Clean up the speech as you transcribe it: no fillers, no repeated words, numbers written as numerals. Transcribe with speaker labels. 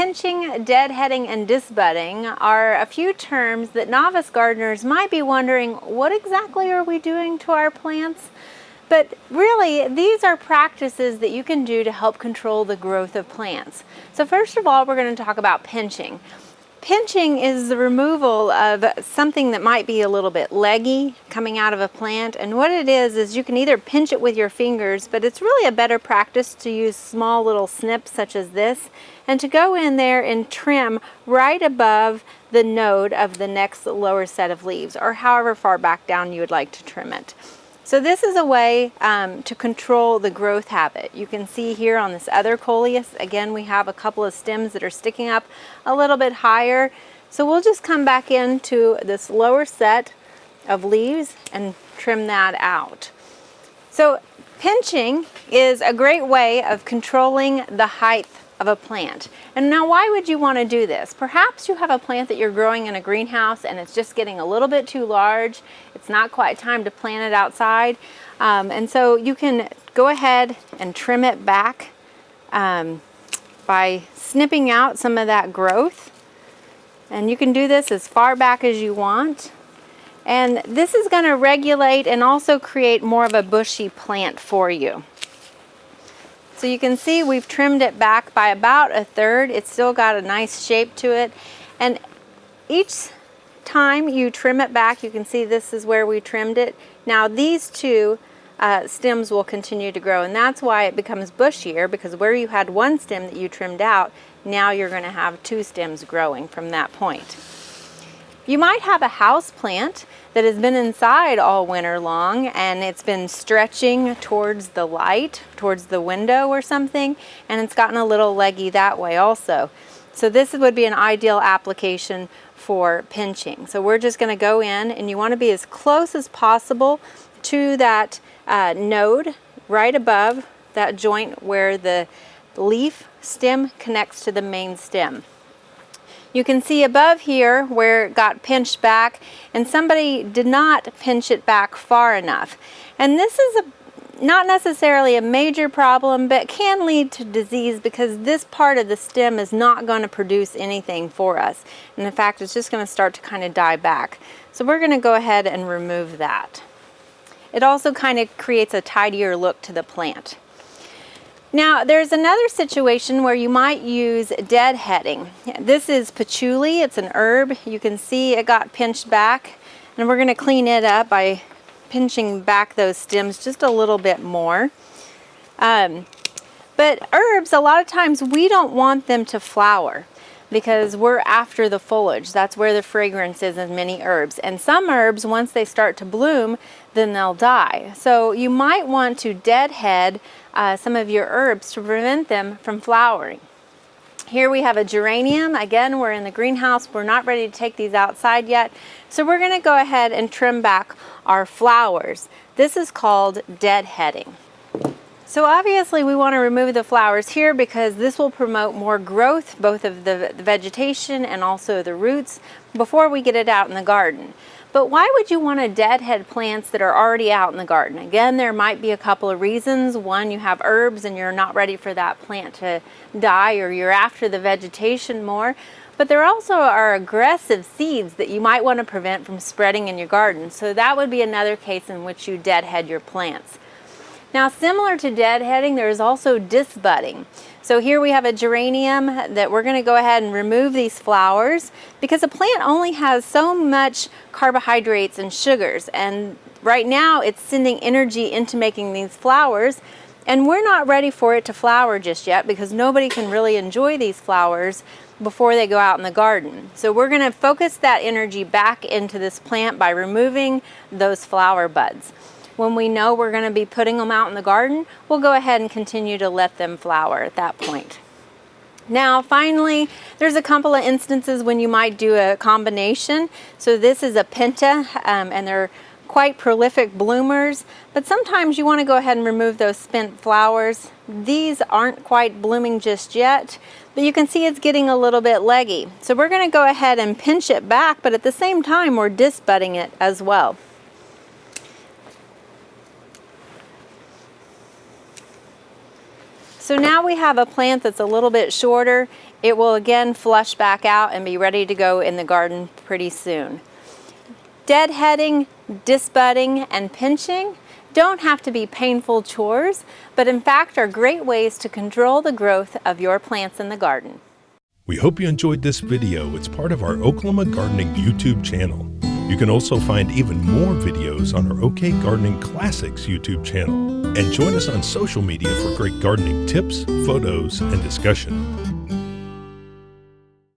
Speaker 1: pinching, deadheading, and disbudding are a few terms that novice gardeners might be wondering, what exactly are we doing to our plants? But really, these are practices that you can do to help control the growth of plants. So first of all, we're going to talk about pinching. Pinching is the removal of something that might be a little bit leggy coming out of a plant, and what it is you can either pinch it with your fingers, but it's really a better practice to use small little snips such as this, and to go in there and trim right above the node of the next lower set of leaves, or however far back down you would like to trim it. So this is a way to control the growth habit. You can see here on this other coleus, again, we have a couple of stems that are sticking up a little bit higher. So we'll just come back into this lower set of leaves and trim that out. So pinching is a great way of controlling the height of a plant. And now, why would you want to do this? Perhaps you have a plant that you're growing in a greenhouse and it's just getting a little bit too large. It's not quite time to plant it outside. And so you can go ahead and trim it back by snipping out some of that growth. And you can do this as far back as you want. And this is going to regulate and also create more of a bushy plant for you. So you can see we've trimmed it back by about a third. It's still got a nice shape to it. And each time you trim it back, you can see this is where we trimmed it. Now these two stems will continue to grow, and that's why it becomes bushier, because where you had one stem that you trimmed out, now you're going to have two stems growing from that point. You might have a house plant that has been inside all winter long and it's been stretching towards the light, towards the window or something, and it's gotten a little leggy that way also. So this would be an ideal application for pinching. So we're just going to go in, and you want to be as close as possible to that node right above that joint where the leaf stem connects to the main stem. You can see above here where it got pinched back, and somebody did not pinch it back far enough. And this is not necessarily a major problem, but can lead to disease because this part of the stem is not going to produce anything for us. And in fact, it's just going to start to kind of die back. So we're going to go ahead and remove that. It also kind of creates a tidier look to the plant. Now, there's another situation where you might use deadheading. This is patchouli. It's an herb. You can see it got pinched back, and we're going to clean it up by pinching back those stems just a little bit more. But herbs, a lot of times we don't want them to flower because we're after the foliage. That's where the fragrance is in many herbs. And some herbs, once they start to bloom, then they'll die. So you might want to deadhead some of your herbs to prevent them from flowering. Here we have a geranium. Again, we're in the greenhouse. We're not ready to take these outside yet. So we're going to go ahead and trim back our flowers. This is called deadheading. So obviously we want to remove the flowers here because this will promote more growth, both of the vegetation and also the roots, before we get it out in the garden. But why would you want to deadhead plants that are already out in the garden? Again, there might be a couple of reasons. One, you have herbs and you're not ready for that plant to die, or you're after the vegetation more. But there also are aggressive seeds that you might want to prevent from spreading in your garden. So that would be another case in which you deadhead your plants. Now, similar to deadheading, there is also disbudding. So here we have a geranium that we're going to go ahead and remove these flowers because a plant only has so much carbohydrates and sugars, and right now it's sending energy into making these flowers, and we're not ready for it to flower just yet because nobody can really enjoy these flowers before they go out in the garden. So we're going to focus that energy back into this plant by removing those flower buds. When we know we're going to be putting them out in the garden, we'll go ahead and continue to let them flower at that point. Now, finally, there's a couple of instances when you might do a combination. So this is a penta, and they're quite prolific bloomers, but sometimes you want to go ahead and remove those spent flowers. These aren't quite blooming just yet, but you can see it's getting a little bit leggy. So we're going to go ahead and pinch it back, but at the same time, we're disbudding it as well. So now we have a plant that's a little bit shorter. It will again flush back out and be ready to go in the garden pretty soon. Deadheading, disbudding, and pinching don't have to be painful chores, but in fact are great ways to control the growth of your plants in the garden.
Speaker 2: We hope you enjoyed this video. It's part of our Oklahoma Gardening YouTube channel. You can also find even more videos on our OK Gardening Classics YouTube channel. And join us on social media for great gardening tips, photos, and discussion.